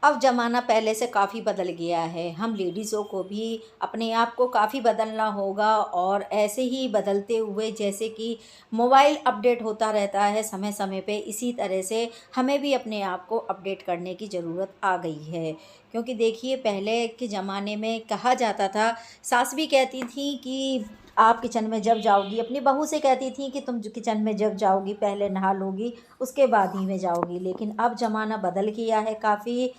अब ज़माना पहले से काफ़ी बदल गया है। हम लेडीज़ों को भी अपने आप को काफ़ी बदलना होगा और ऐसे ही बदलते हुए जैसे कि मोबाइल अपडेट होता रहता है समय समय पे, इसी तरह से हमें भी अपने आप को अपडेट करने की ज़रूरत आ गई है। क्योंकि देखिए पहले के ज़माने में कहा जाता था, सास भी कहती थी कि आप किचन में जब जाओगी, अपनी बहू से कहती थी कि तुम जो किचन में जब जाओगी पहले नहा लोगी, उसके बाद ही में जाओगी। लेकिन अब ज़माना बदल गया है काफ़ी,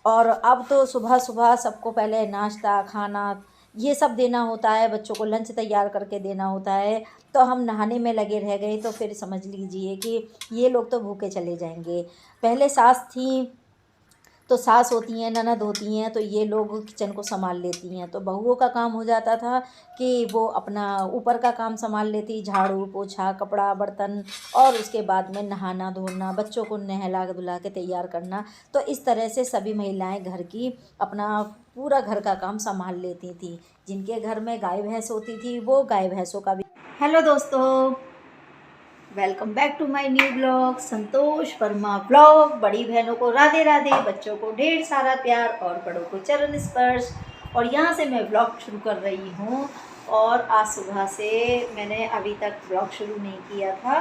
और अब तो सुबह-सुबह सबको पहले नाश्ता, खाना ये सब देना होता है, बच्चों को लंच तैयार करके देना होता है, तो हम नहाने में लगे रह गए, तो फिर समझ लीजिए कि ये लोग तो भूखे चले जाएँगे। पहले सास थीं, तो सास होती हैं, ननद होती हैं, तो ये लोग किचन को सँभाल लेती हैं। तो बहुओं का काम हो जाता था कि वो अपना ऊपर का काम सँभाल लेती, झाड़ू, पोछा, कपड़ा, बर्तन, और उसके बाद में नहाना-धोना, बच्चों को नहला-धुला के तैयार करना। तो इस तरह से सभी महिलाएँ घर की अपना पूरा घर का काम सँभाल लेती थीं। जिनके घर में गाय-भैंस होती थी, वो गाय-भैंसों का भी। हेलो दोस्तों, welcome back to my new blog Santosh Verma blog. बड़ी बहनों को राधे राधे, बच्चों को ढेर सारा प्यार और बड़ों को चरण स्पर्श। और यहाँ से मैं ब्लॉग शुरू कर रही हूँ। और आज सुबह से मैंने अभी तक ब्लॉग शुरू नहीं किया था,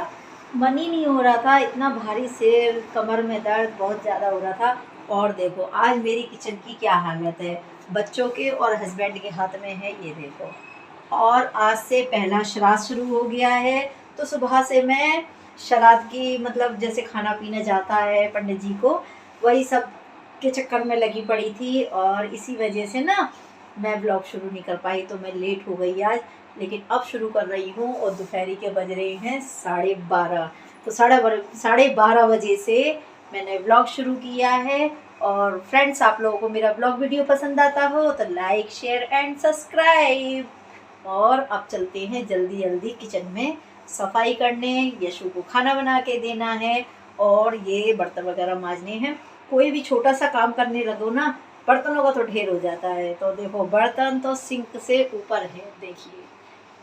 मन ही नहीं हो रहा था, इतना भारी सिर, कमर में दर्द बहुत ज़्यादा हो रहा था। और देखो आज मेरी किचन की क्या हालत है, बच्चों के और हस्बैंड के हाथ में है ये देखो। और आज से पहला श्राद्ध शुरू हो गया है, तो सुबह से मैं श्राद्ध की मतलब जैसे खाना पीना जाता है पंडित जी को, वही सब के चक्कर में लगी पड़ी थी। और इसी वजह से ना मैं ब्लॉग शुरू नहीं कर पाई, तो मैं लेट हो गई आज। लेकिन अब शुरू कर रही हूँ और दोपहर के बज रहे हैं 12:30। तो 12:30 बजे से मैंने ब्लॉग शुरू किया है। और फ्रेंड्स, आप लोगों को मेरा ब्लॉग वीडियो पसंद आता हो तो लाइक, शेयर एंड सब्सक्राइब। और अब चलते हैं जल्दी जल्दी किचन में सफाई करने, यशु को खाना बना के देना है, और ये बर्तन वगैरह मांजने हैं। कोई भी छोटा सा काम करने लगो ना, बर्तनों का तो ढेर हो जाता है। तो देखो बर्तन तो सिंक से ऊपर है, देखिए,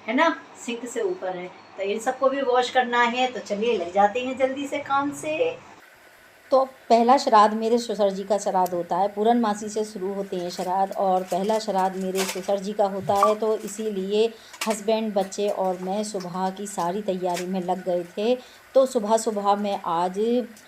है ना, सिंक से ऊपर है। तो इन सबको भी वॉश करना है, तो चलिए लग जाते हैं जल्दी से काम से। तो पहला श्राद्ध मेरे ससुर जी का श्राद्ध होता है, पूरनमासी से शुरू होते हैं श्राद्ध, और पहला श्राद्ध मेरे ससुर जी का होता है। तो इसीलिए हस्बैंड, बच्चे और मैं सुबह की सारी तैयारी में लग गए थे। तो सुबह सुबह मैं आज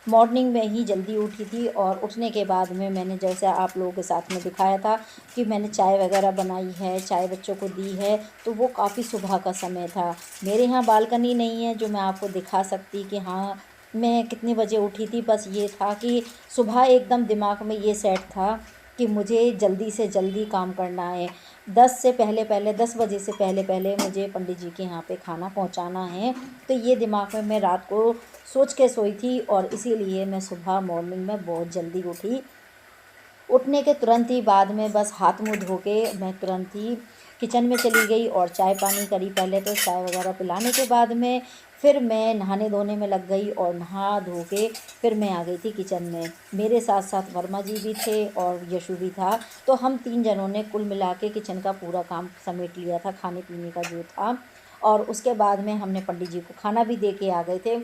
मॉर्निंग में ही जल्दी उठी थी, और उठने के बाद में मैंने जैसे आप लोगों के साथ में दिखाया था कि मैंने चाय वगैरह बनाई है, चाय बच्चों को दी है। तो वो काफ़ी सुबह का समय था। मेरे यहाँ बालकनी नहीं है जो मैं आपको दिखा सकती कि हाँ मैं कितने बजे उठी थी। बस ये था कि सुबह एकदम दिमाग में ये सेट था कि मुझे जल्दी से जल्दी काम करना है। 10 बजे से पहले पहले मुझे पंडित जी के यहाँ पे खाना पहुँचाना है। तो ये दिमाग में मैं रात को सोच के सोई थी, और इसीलिए मैं सुबह मॉर्निंग में बहुत जल्दी उठी। उठने के तुरंत ही बाद में बस हाथ मुँह धो के मैं तुरंत ही किचन में चली गई और चाय पानी करी। पहले तो चाय वगैरह पिलाने के बाद में फिर मैं नहाने धोने में लग गई, और नहा धो के फिर मैं आ गई थी किचन में। मेरे साथ साथ वर्मा जी भी थे और यशु भी था। तो हम 3 जनों ने कुल मिला के किचन का पूरा काम समेट लिया था, खाने पीने का जो था। और उसके बाद में हमने पंडित जी को खाना भी दे के आ गए थे।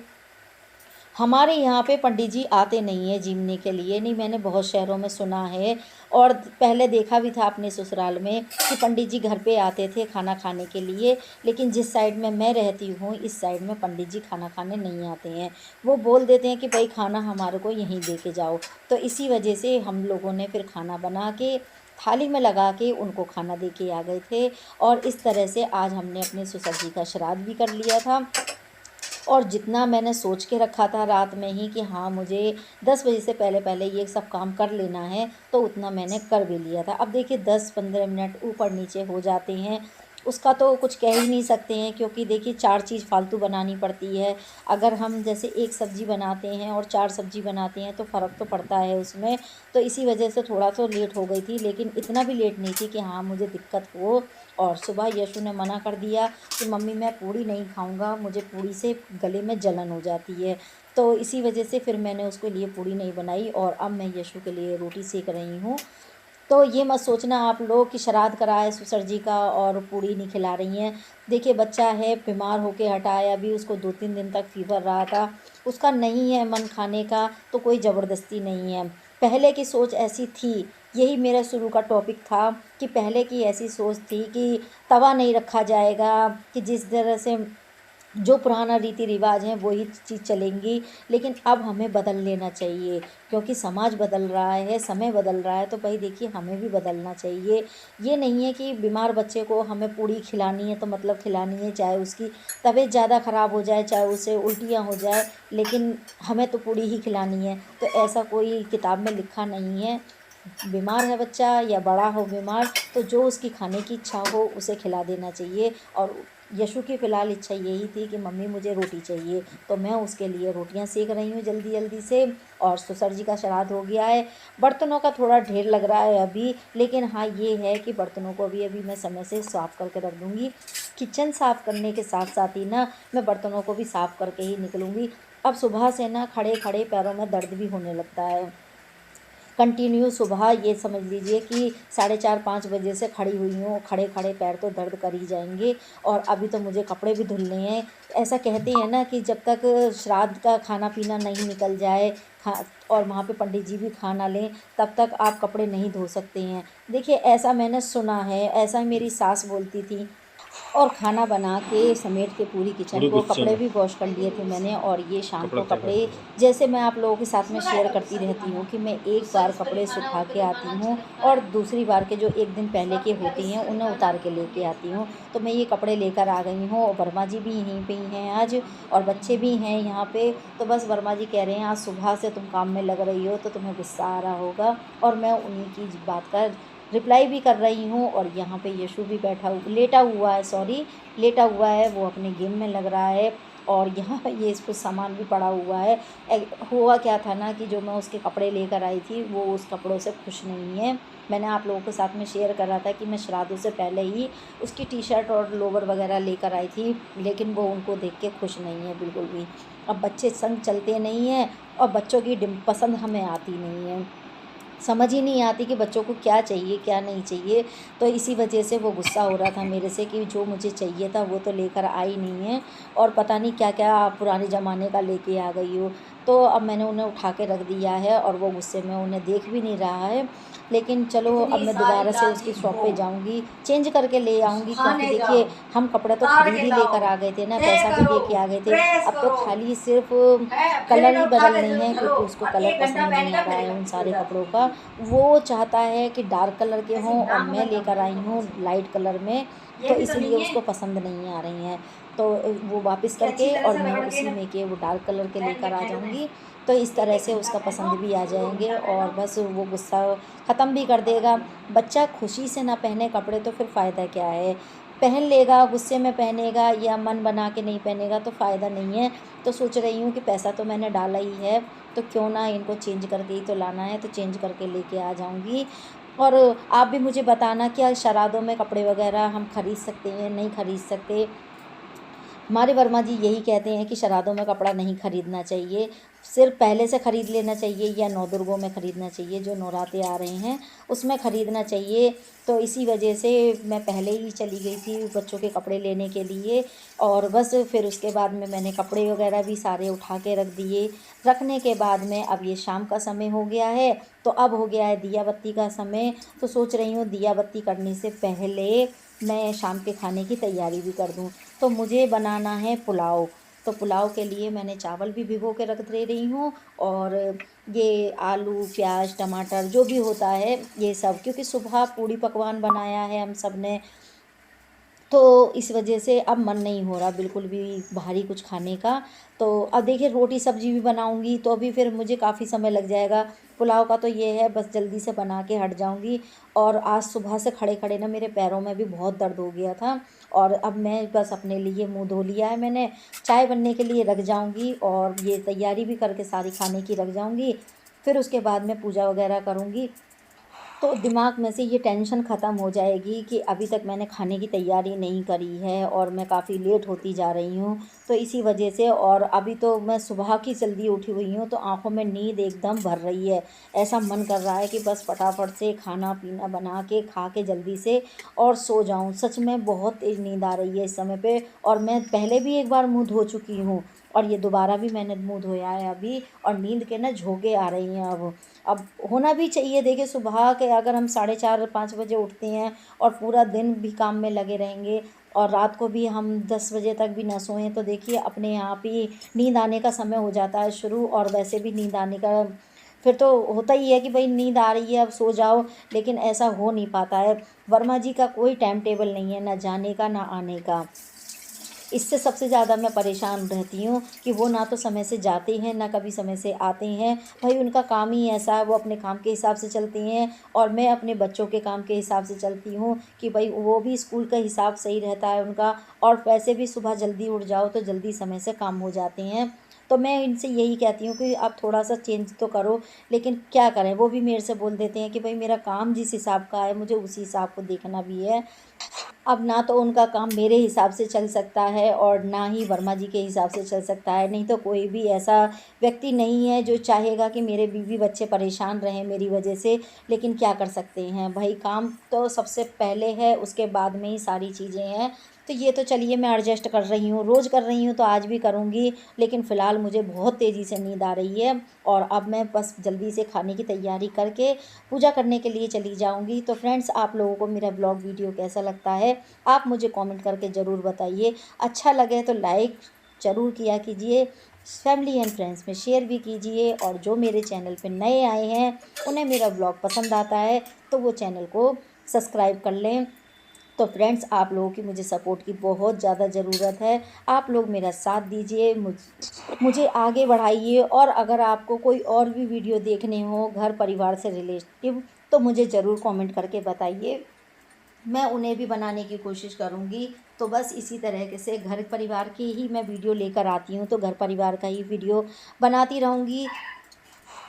हमारे यहाँ पे पंडित जी आते नहीं हैं जीमने के लिए, नहीं, मैंने बहुत शहरों में सुना है, और पहले देखा भी था अपने ससुराल में कि पंडित जी घर पे आते थे खाना खाने के लिए। लेकिन जिस साइड में मैं रहती हूँ, इस साइड में पंडित जी खाना खाने नहीं आते हैं। वो बोल देते हैं कि भाई खाना हमारे को यहीं दे के जाओ। तो इसी वजह से हम लोगों ने फिर खाना बना के थाली में लगा के उनको खाना दे के आ गए थे। और इस तरह से आज हमने अपने ससुर जी का श्राद्ध भी कर लिया था। और जितना मैंने सोच के रखा था रात में ही कि हाँ मुझे 10 बजे से पहले पहले ये सब काम कर लेना है, तो उतना मैंने कर भी लिया था। अब देखिए 10-15 मिनट ऊपर नीचे हो जाते हैं, उसका तो कुछ कह ही नहीं सकते हैं, क्योंकि देखिए 4 चीज़ फालतू बनानी पड़ती है। अगर हम जैसे एक सब्ज़ी बनाते हैं और 4 सब्ज़ी बनाते हैं तो फ़र्क तो पड़ता है उसमें। तो इसी वजह से थोड़ा तो लेट हो गई थी, लेकिन इतना भी लेट नहीं थी कि हाँ मुझे दिक्कत हो। और सुबह यशु ने मना कर दिया कि मम्मी मैं पूड़ी नहीं खाऊंगा, मुझे पूड़ी से गले में जलन हो जाती है। तो इसी वजह से फिर मैंने उसके लिए पूड़ी नहीं बनाई, और अब मैं यशु के लिए रोटी सेक रही हूँ। तो ये मत सोचना आप लोग कि श्राद्ध करा है ससुर जी का और पूड़ी नहीं खिला रही हैं। देखिए बच्चा है, बीमार होके हटा है, अभी उसको 2-3 दिन तक फ़ीवर रहा था, उसका नहीं है मन खाने का, तो कोई ज़बरदस्ती नहीं है। पहले की सोच ऐसी थी, यही मेरा शुरू का टॉपिक था कि पहले की ऐसी सोच थी कि तवा नहीं रखा जाएगा, कि जिस तरह से जो पुराना रीति रिवाज हैं वही चीज़ चलेंगी। लेकिन अब हमें बदल लेना चाहिए, क्योंकि समाज बदल रहा है, समय बदल रहा है, तो भाई देखिए हमें भी बदलना चाहिए। ये नहीं है कि बीमार बच्चे को हमें पूड़ी खिलानी है तो मतलब खिलानी है, चाहे उसकी तबीयत ज़्यादा ख़राब हो जाए, चाहे उसे उल्टियाँ हो जाए, लेकिन हमें तो पूड़ी ही खिलानी है। तो ऐसा कोई किताब में लिखा नहीं है। बीमार है बच्चा या बड़ा हो बीमार, तो जो उसकी खाने की इच्छा हो उसे खिला देना चाहिए। और यशु की फ़िलहाल इच्छा यही थी कि मम्मी मुझे रोटी चाहिए, तो मैं उसके लिए रोटियां सेक रही हूँ जल्दी जल्दी से। और सुसर जी का श्राद्ध हो गया है। बर्तनों का थोड़ा ढेर लग रहा है अभी, लेकिन हाँ ये है कि बर्तनों को भी अभी मैं समय से साफ़ करके रख दूँगी। किचन साफ़ करने के साथ साथ ही ना मैं बर्तनों को भी साफ़ करके ही निकलूँगी। अब सुबह से ना खड़े खड़े पैरों में दर्द भी होने लगता है। कंटिन्यू सुबह ये समझ लीजिए कि 4:30-5 बजे से खड़ी हुई हूँ, खड़े खड़े पैर तो दर्द कर ही जाएंगे। और अभी तो मुझे कपड़े भी धुलने हैं। ऐसा कहते हैं ना कि जब तक श्राद्ध का खाना पीना नहीं निकल जाए, खा और वहाँ पे पंडित जी भी खाना लें, तब तक आप कपड़े नहीं धो सकते हैं। देखिए ऐसा मैंने सुना है, ऐसा मेरी सास बोलती थी। और खाना बना के समेट के पूरी किचन पूरे को, गुस्से कपड़े में भी वॉश कर लिए थे मैंने। और ये शाम कपड़ा को तय कपड़े, करते हैं। जैसे मैं आप लोगों के साथ में शेयर करती रहती हूँ कि मैं एक बार कपड़े सुखा के आती हूँ और दूसरी बार के जो एक दिन पहले के होते हैं उन्हें उतार के लेके आती हूँ। तो मैं ये कपड़े लेकर आ गई हूँ और वर्मा जी भी यहीं पे ही हैं आज, और बच्चे भी हैं यहाँ पे। तो बस वर्मा जी कह रहे हैं आज सुबह से तुम काम में लग रही हो तो तुम्हें गुस्सा आ रहा होगा, और मैं उन्हीं की बात का रिप्लाई भी कर रही हूँ। और यहाँ पे यशु भी लेटा हुआ है, सॉरी, लेटा हुआ है, वो अपने गेम में लग रहा है। और यहाँ ये इस कुछ सामान भी पड़ा हुआ है। हुआ क्या था ना कि जो मैं उसके कपड़े लेकर आई थी वो उस कपड़ों से खुश नहीं है। मैंने आप लोगों के साथ में शेयर करा था कि मैं श्राद्धों से पहले ही उसकी टी शर्ट और लोवर वगैरह लेकर आई थी, लेकिन वो उनको देख के खुश नहीं है बिल्कुल भी। अब बच्चे संग चलते नहीं हैं, और बच्चों की पसंद हमें आती नहीं है, समझ ही नहीं आती कि बच्चों को क्या चाहिए क्या नहीं चाहिए। तो इसी वजह से वो गुस्सा हो रहा था मेरे से कि जो मुझे चाहिए था वो तो लेकर आई नहीं है, और पता नहीं क्या क्या आप पुराने ज़माने का लेके आ गई हो। तो अब मैंने उन्हें उठा के रख दिया है और वो गुस्से में उन्हें देख भी नहीं रहा है। लेकिन चलो अब इतनी मैं सारी दोबारा से उसकी लाठी शॉप हो, पे जाऊंगी, चेंज करके ले आऊंगी, क्योंकि खाने देखिए जाओ, हम कपड़े तो उतार खरीद के ही लाओ, लेकर आ गए थे ना, तय पैसा भी करो, दे के आ गए थे। प्रेस अब तो करो, खाली सिर्फ है फिर कलर इन्हें ही उठा के बदलने हैं, धरो क्योंकि उसको और कलर 1 घंटा पसंद नहीं पहन आ कर रहा फिर है उन इकट्ठी हो सारे कपड़ों जाती का। है। वो चाहता है कि डार्क कलर के ऐसी हों और नाक मैं में लेकर दबने आई को हूँ चाहिए। लाइट कलर में, ये तो भी तो इसीलिए नहीं है उसको पसंद नहीं आ रही हैं। तो वो वापस कि अच्छी करके तरह और से मैं रगड़ के उसी इन्हें में के वो डार्क कलर के पैन लेकर में आ ठहरो दें। जाऊँगी। तो इस तरह 1-1 से घंटा उसका पहनो, पसंद भी आ 2-2 जाएंगे घंटा और पहनो, बस वो गुस्सा ख़त्म भी कर देगा। बच्चा खुशी से ना पहने कपड़े तो फिर फ़ायदा क्या है। पहन लेगा, गुस्से में पहनेगा या मन बना के नहीं पहनेगा तो फ़ायदा नहीं है। तो सोच रही हूँ कि पैसा तो मैंने डाला ही है, तो क्यों ना इनको चेंज करके ही तो लाना है, तो चेंज करके लेके आ जाऊँगी। और आप भी मुझे बताना, क्या श्राद्धों में कपड़े वगैरह हम खरीद सकते हैं, नहीं खरीद सकते? हमारे वर्मा जी यही कहते हैं कि श्राद्धों में कपड़ा नहीं खरीदना चाहिए, सिर्फ पहले से ख़रीद लेना चाहिए या नौ दुर्गों में ख़रीदना चाहिए, जो नवरात्रे आ रहे हैं उसमें ख़रीदना चाहिए। तो इसी वजह से मैं पहले ही चली गई थी बच्चों के कपड़े लेने के लिए। और बस फिर उसके बाद में मैंने कपड़े वगैरह भी सारे उठा के रख दिए। रखने के बाद में अब ये शाम का समय हो गया है, तो अब हो गया है दिया बत्ती का समय। तो सोच रही हूँ दिया बत्ती करने से पहले मैं शाम के खाने की तैयारी भी कर दूँ। तो मुझे बनाना है पुलाव। तो पुलाव के लिए मैंने चावल भी भिगो के रख दे रही हूँ, और ये आलू प्याज टमाटर जो भी होता है ये सब, क्योंकि सुबह पूड़ी पकवान बनाया है हम सब ने, तो इस वजह से अब मन नहीं हो रहा बिल्कुल भी भारी कुछ खाने का। तो अब देखिए रोटी सब्ज़ी भी बनाऊंगी तो अभी फिर मुझे काफ़ी समय लग जाएगा। पुलाव का तो ये है बस जल्दी से बना के हट जाऊंगी। और आज सुबह से खड़े खड़े ना मेरे पैरों में भी बहुत दर्द हो गया था, और अब मैं बस अपने लिए मुंह धो लिया है मैंने, चाय बनने के लिए रख जाऊंगी और ये तैयारी भी करके सारी खाने की रख जाऊंगी। फिर उसके बाद में पूजा वगैरह करूंगी, तो दिमाग में से ये टेंशन ख़त्म हो जाएगी कि अभी तक मैंने खाने की तैयारी नहीं करी है और मैं काफ़ी लेट होती जा रही हूँ। तो इसी वजह से, और अभी तो मैं सुबह की जल्दी उठी हुई हूँ तो आँखों में नींद एकदम भर रही है। ऐसा मन कर रहा है कि बस फटाफट से खाना पीना बना के खा के जल्दी से और सो जाऊँ। सच में बहुत तेज़ नींद आ रही है इस समय पे, और मैं पहले भी एक बार मुँह धो चुकी हूँ, और ये दोबारा भी मैंने मुँह धोया है अभी, और नींद के ना झोंके आ रही हैं अब होना भी चाहिए। देखिए सुबह के अगर हम 4:30-5 बजे उठते हैं और पूरा दिन भी काम में लगे रहेंगे और रात को भी हम 10 बजे तक भी ना सोएं, तो देखिए अपने आप ही नींद आने का समय हो जाता है शुरू। और वैसे भी नींद आने का फिर तो होता ही है कि भाई नींद आ रही है अब सो जाओ, लेकिन ऐसा हो नहीं पाता है। वर्मा जी का कोई टाइम टेबल नहीं है, ना जाने का ना आने का। इससे सबसे ज़्यादा मैं परेशान रहती हूँ कि वो ना तो समय से जाते हैं, ना कभी समय से आते हैं। भाई उनका काम ही ऐसा है, वो अपने काम के हिसाब से चलती हैं और मैं अपने बच्चों के काम के हिसाब से चलती हूँ कि भाई वो भी स्कूल का हिसाब सही रहता है उनका। और वैसे भी सुबह जल्दी उठ जाओ तो जल्दी समय से काम हो जाते हैं। तो मैं इनसे यही कहती हूँ कि आप थोड़ा-सा चेंज तो करो, लेकिन क्या करें, वो भी मेरे से बोल देते हैं कि भाई मेरा काम जिस हिसाब का है, मुझे उसी हिसाब को देखना भी है। अब ना तो उनका काम मेरे हिसाब से चल सकता है और ना ही वर्मा जी के हिसाब से चल सकता है। नहीं तो कोई भी ऐसा व्यक्ति नहीं है जो चाहेगा कि मेरे बीवी बच्चे परेशान रहें मेरी वजह से। लेकिन क्या कर सकते हैं भाई, काम तो सबसे पहले है, उसके बाद में ही सारी चीज़ें हैं। तो ये तो चलिए मैं एडजस्ट कर रही हूँ, रोज़ कर रही हूँ तो आज भी करूँगी। लेकिन फ़िलहाल मुझे बहुत तेज़ी से नींद आ रही है और अब मैं बस जल्दी से खाने की तैयारी करके पूजा करने के लिए चली जाऊँगी। तो फ्रेंड्स, आप लोगों को मेरा ब्लॉग वीडियो कैसा लगता है, आप मुझे कमेंट करके ज़रूर बताइए। अच्छा लगे तो लाइक ज़रूर किया कीजिए, फैमिली एंड फ्रेंड्स में शेयर भी कीजिए। और जो मेरे चैनल पे नए आए हैं, उन्हें मेरा ब्लॉग पसंद आता है तो वो चैनल को सब्सक्राइब कर लें। तो फ्रेंड्स, आप लोगों की मुझे सपोर्ट की बहुत ज़्यादा ज़रूरत है। आप लोग मेरा साथ दीजिए, मुझे आगे बढ़ाइए। और अगर आपको कोई और भी वीडियो देखने हो घर परिवार से रिलेटिव, तो मुझे ज़रूर कमेंट करके बताइए, मैं उन्हें भी बनाने की कोशिश करूँगी। तो बस इसी तरीके से घर परिवार की ही मैं वीडियो लेकर आती हूँ, तो घर परिवार का ही वीडियो बनाती रहूँगी।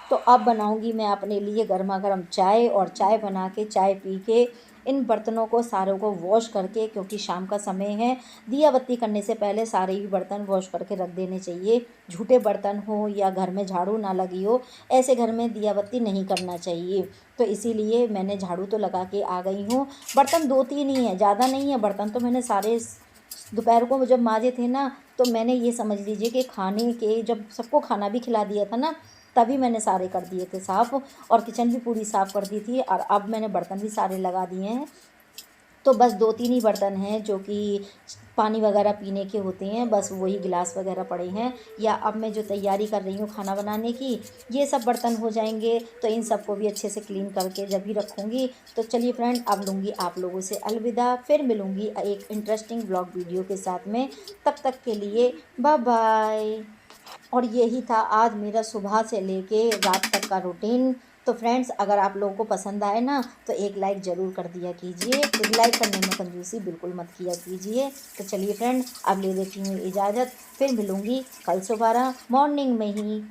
तो अब बनाऊँगी मैं अपने लिए गरमा-गरम चाय, और चाय बना के, चाय पी के, इन बर्तनों को सारों को वॉश करके, क्योंकि शाम का समय है, दिया बत्ती करने से पहले सारे ही बर्तन वॉश करके रख देने चाहिए। झूठे बर्तन हो या घर में झाड़ू ना लगी हो, ऐसे घर में दिया बत्ती नहीं करना चाहिए। तो इसीलिए मैंने झाड़ू तो लगा के आ गई हूँ। बर्तन 2-3 ही हैं, ज़्यादा नहीं है बर्तन। तो मैंने सारे दोपहर को जब माँजे थे ना, तो मैंने ये समझ लीजिए कि खाने के जब सबको खाना भी खिला दिया था ना, तभी मैंने सारे कर दिए थे साफ़, और किचन भी पूरी साफ़ कर दी थी। और अब मैंने बर्तन भी सारे लगा दिए हैं। तो बस 2-3 ही बर्तन हैं जो कि पानी वगैरह पीने के होते हैं, बस वही गिलास वगैरह पड़े हैं। या अब मैं जो तैयारी कर रही हूँ खाना बनाने की, ये सब बर्तन हो जाएंगे, तो इन सबको भी अच्छे से क्लीन करके जब भी रखूँगी। तो चलिए फ्रेंड, अब लूँगी आप लोगों से अलविदा, फिर मिलूँगी एक इंटरेस्टिंग ब्लॉग वीडियो के साथ में। तब तक के लिए बाय बाय। और यही था आज मेरा सुबह से लेके रात तक का रूटीन। तो फ्रेंड्स, अगर आप लोगों को पसंद आए ना, तो एक लाइक ज़रूर कर दिया कीजिए। लाइक करने में कंजूसी बिल्कुल मत किया कीजिए। तो चलिए फ्रेंड, अब ले लेती हूँ इजाज़त, फिर मिलूँगी कल सुबह मॉर्निंग में ही।